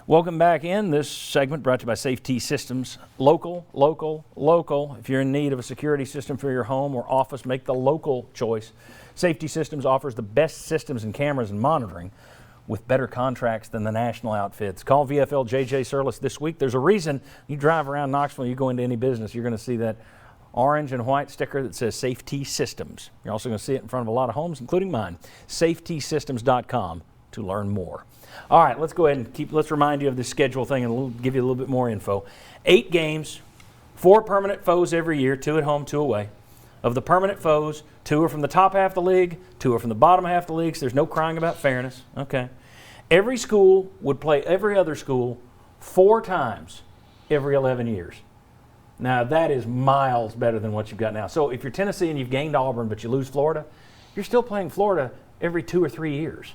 Welcome back in. This segment brought to you by Safety Systems. Local, local, local. If you're in need of a security system for your home or office, make the local choice. Safety Systems offers the best systems and cameras and monitoring with better contracts than the national outfits. Call VFL JJ Surlis this week. There's a reason you drive around Knoxville, you go into any business, you're going to see that orange and white sticker that says Safety Systems. You're also going to see it in front of a lot of homes, including mine. SafetySystems.com to learn more. All right, let's go ahead and let's remind you of this schedule thing and we'll give you a little bit more info. 8 games, 4 permanent foes every year, 2 at home, 2 away. Of the permanent foes, 2 are from the top half of the league, 2 are from the bottom half of the league, so there's no crying about fairness. Okay. Every school would play every other school 4 times every 11 years. Now, that is miles better than what you've got now. So if you're Tennessee and you've gained Auburn but you lose Florida, you're still playing Florida every 2 or 3 years.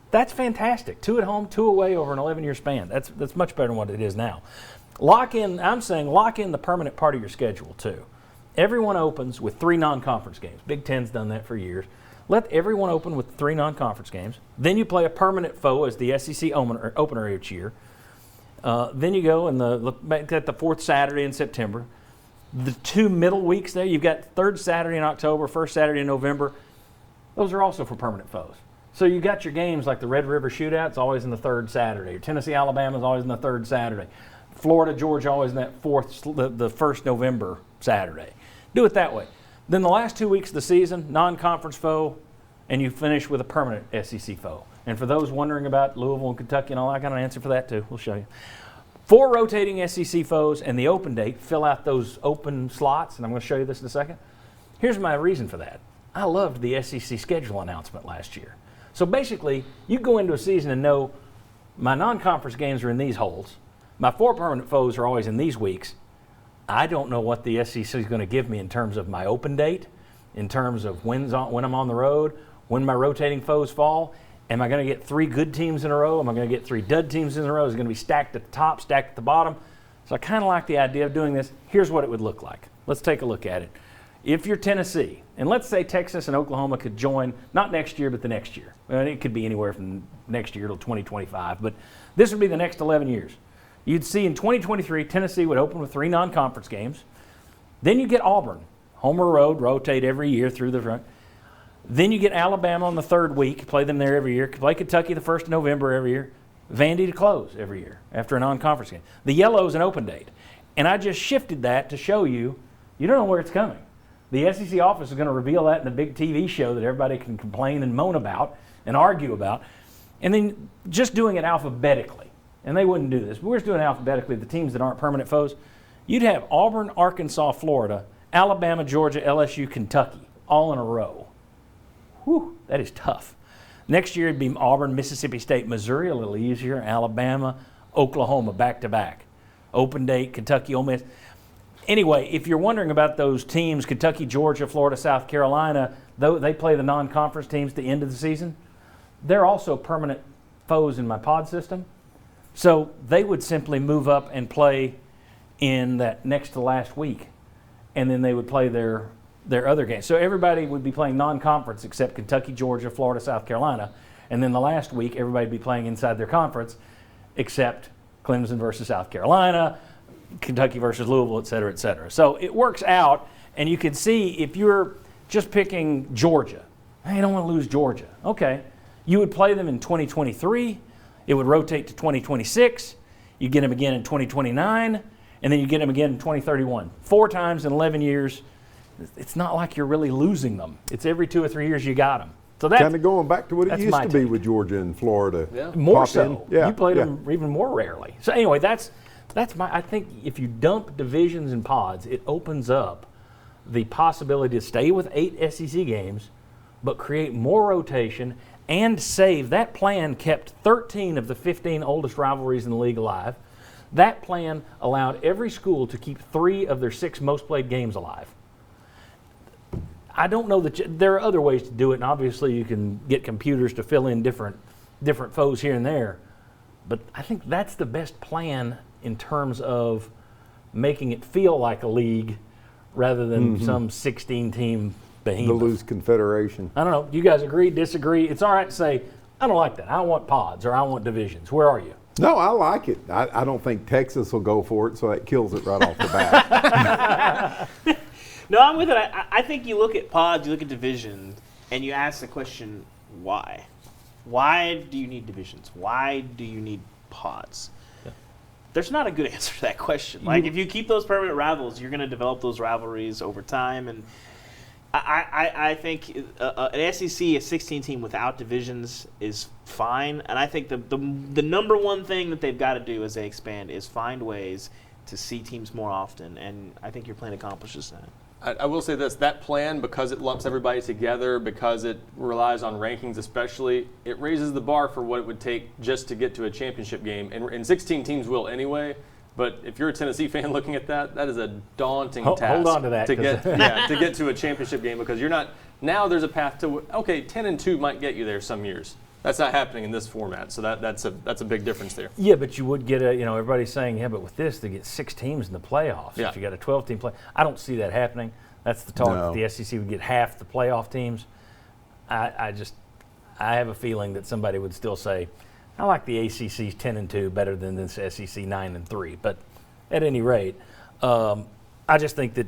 That's fantastic. 2 at home, 2 away over an 11-year span. That's much better than what it is now. Lock in the permanent part of your schedule, too. Everyone opens with 3 non-conference games. Big Ten's done that for years. Let everyone open with 3 non-conference games. Then you play a permanent foe as the SEC opener each year. Then you go and look back at the 4th Saturday in September. The 2 middle weeks there, you've got 3rd Saturday in October, 1st Saturday in November. Those are also for permanent foes. So you got your games like the Red River Shootout's always in the 3rd Saturday. Tennessee Alabama's always in the 3rd Saturday. Florida Georgia always in that the 1st November Saturday. Do it that way. Then the last 2 weeks of the season, non-conference foe, and you finish with a permanent SEC foe. And for those wondering about Louisville and Kentucky and all, I got an answer for that too. We'll show you. 4 rotating SEC foes and the open date. Fill out those open slots, and I'm going to show you this in a second. Here's my reason for that. I loved the SEC schedule announcement last year. So basically, you go into a season and know my non-conference games are in these holes. My 4 permanent foes are always in these weeks. I don't know what the SEC is going to give me in terms of my open date, in terms of when I'm on the road, when my rotating foes fall. Am I going to get 3 good teams in a row? Am I going to get 3 dud teams in a row? Is it going to be stacked at the top, stacked at the bottom? So I kind of like the idea of doing this. Here's what it would look like. Let's take a look at it. If you're Tennessee, and let's say Texas and Oklahoma could join, not next year, but the next year. It could be anywhere from next year till 2025, but this would be the next 11 years. You'd see in 2023, Tennessee would open with 3 non-conference games. Then you get Auburn, home or road, rotate every year through the front. Then you get Alabama on the 3rd week, play them there every year. Play Kentucky the 1st of November every year. Vandy to close every year after a non-conference game. The yellow is an open date. And I just shifted that to show you, you don't know where it's coming. The SEC office is going to reveal that in the big TV show that everybody can complain and moan about and argue about. And then just doing it alphabetically. And they wouldn't do this, but we're just doing it alphabetically, the teams that aren't permanent foes. You'd have Auburn, Arkansas, Florida, Alabama, Georgia, LSU, Kentucky, all in a row. Whew, that is tough. Next year it'd be Auburn, Mississippi State, Missouri, a little easier, Alabama, Oklahoma, back-to-back. Open date, Kentucky, Ole Miss. Anyway, if you're wondering about those teams, Kentucky, Georgia, Florida, South Carolina, though they play the non-conference teams at the end of the season, they're also permanent foes in my pod system. So they would simply move up and play in that next to last week, and then they would play their other games. So everybody would be playing non-conference except Kentucky, Georgia, Florida, South Carolina, and then the last week everybody would be playing inside their conference except Clemson versus South Carolina, Kentucky versus Louisville, et cetera, et cetera. So it works out, and you can see if you're just picking Georgia, hey, I don't want to lose Georgia. Okay, you would play them in 2023. It would rotate to 2026. You get them again in 2029, and then you get them again in 2031. 4 times in 11 years. It's not like you're really losing them. It's every 2 or 3 years you got them. So that's kind of going back to what it used to be with Georgia and Florida. Yeah. More so. You played them even more rarely. So anyway, that's I think if you dump divisions and pods, it opens up the possibility to stay with 8 SEC games, but create more rotation and save. That plan kept 13 of the 15 oldest rivalries in the league alive. That plan allowed every school to keep 3 of their 6 most played games alive. I don't know that there are other ways to do it, and obviously you can get computers to fill in different foes here and there, but I think that's the best plan in terms of making it feel like a league rather than some 16-team behemoth. The loose confederation. I don't know. Do you guys agree, disagree? It's all right to say, I don't like that. I want pods or I want divisions. Where are you? No, I like it. I don't think Texas will go for it, so that kills it right off the bat. No, I'm with it. I think you look at pods, you look at division, and you ask the question, why? Why do you need divisions? Why do you need pods? Yeah. There's not a good answer to that question. Like, if you keep those permanent rivals, you're going to develop those rivalries over time. And I think an SEC, a 16 team without divisions is fine. And I think the number one thing that they've got to do as they expand is find ways to see teams more often. And I think your plan accomplishes that. I will say this, that plan, because it lumps everybody together, because it relies on rankings especially, it raises the bar for what it would take just to get to a championship game. And 16 teams will anyway, but if you're a Tennessee fan looking at that, that is a daunting task. Hold on to that. To get to a championship game, because you're not, now there's a path to, okay, 10-2 might get you there some years. That's not happening in this format, so that's a big difference there. Yeah, but you would get everybody's saying, yeah, but with this, they get 6 teams in the playoffs. Yeah. If you got a 12-team play, I don't see that happening. That's the talk. No. That the SEC would get half the playoff teams. I have a feeling that somebody would still say, I like the ACC's 10-2 better than this SEC 9-3. But at any rate, I just think that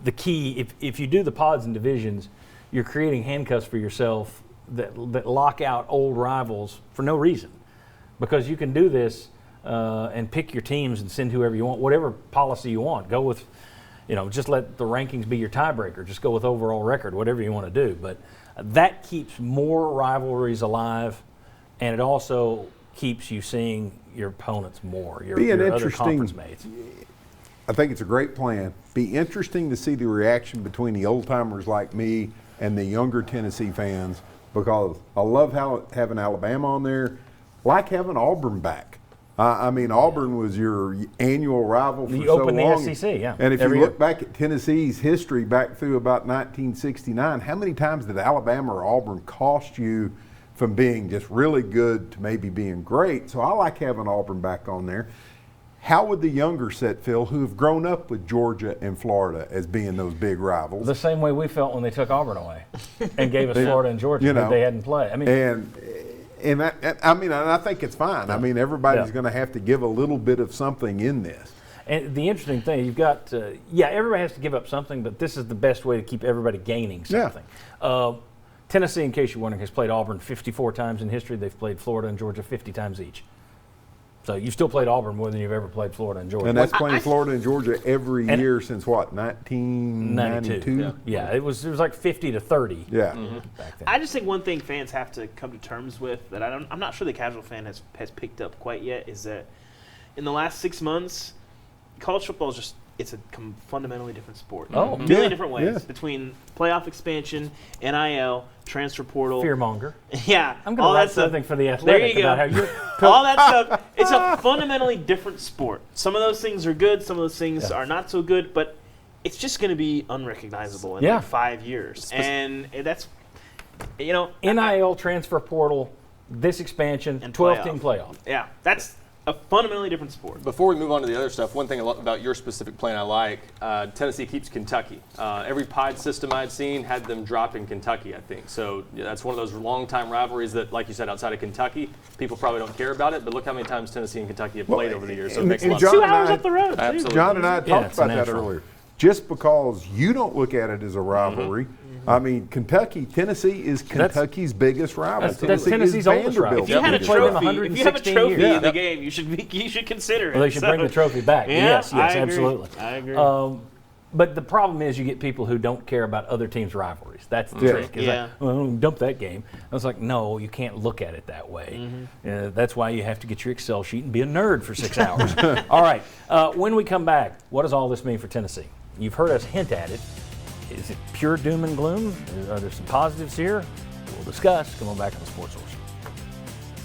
the key, if you do the pods and divisions, you're creating handcuffs for yourself that lock out old rivals for no reason, because you can do this and pick your teams and send whoever you want, whatever policy you want. Go with, just let the rankings be your tiebreaker. Just go with overall record, whatever you want to do. But that keeps more rivalries alive, and it also keeps you seeing your opponents more, your other conference mates. I think it's a great plan. Be interesting to see the reaction between the old timers like me and the younger Tennessee fans, because I love having Alabama on there, like having Auburn back. Auburn was your annual rival for You so open long. the SEC, yeah. And if every you look year. back at Tennessee's history back through about 1969, how many times did Alabama or Auburn cost you from being just really good to maybe being great? So I like having Auburn back on there. How would the younger set feel who have grown up with Georgia and Florida as being those big rivals? The same way we felt when they took Auburn away and gave us Florida and Georgia that they hadn't played. And I think it's fine. Everybody's going to have to give a little bit of something in this. And the interesting thing, you've got, everybody has to give up something, but this is the best way to keep everybody gaining something. Tennessee, in case you're wondering, has played Auburn 54 times in history. They've played Florida and Georgia 50 times each. So you've still played Auburn more than you've ever played Florida and Georgia. And that's playing Florida and Georgia every year since what, 1992? Yeah, it was like 50-30. Yeah. Back then. I just think one thing fans have to come to terms with that I'm not sure the casual fan has picked up quite yet is that in the last 6 months, college football is it's a fundamentally different sport. Oh, a million yeah, different ways yeah. between playoff expansion, NIL, transfer portal. Fearmonger. Yeah, I'm going to write something for the Athletic There you about go. how you're all that stuff. It's a fundamentally different sport. Some of those things are good. Some of those things are not so good. But it's just going to be unrecognizable in like 5 years, and that's NIL, transfer portal, this expansion, And 12-team playoff. Yeah, that's a fundamentally different sport. Before we move on to the other stuff, one thing about your specific plan I like, Tennessee keeps Kentucky. Every pod system I'd seen had them dropping Kentucky, I think. So that's one of those long-time rivalries that, like you said, outside of Kentucky, people probably don't care about it, but look how many times Tennessee and Kentucky have played over the years. So it makes a lot of sense. 2 hours up the road. too. Absolutely. John and I talked it's a about that natural. earlier. Just because you don't look at it as a rivalry, Tennessee is Kentucky's biggest rival. That's Tennessee's oldest rival. If you had a Played them trophy, if you have a 116 trophy years. in the game, you should consider it. Well, they should bring the trophy back. Yeah, Yes, I agree. absolutely. I agree. But the problem is you get people who don't care about other teams' rivalries. That's the Yeah. trick. It's Yeah. like, well, dump that game. I was like, no, you can't look at it that way. That's why you have to get your Excel sheet and be a nerd for 6 hours. All right. When we come back, what does all this mean for Tennessee? You've heard us hint at it. Is it pure doom and gloom? Are there some positives here? We'll discuss. Come on back on the Sports Source.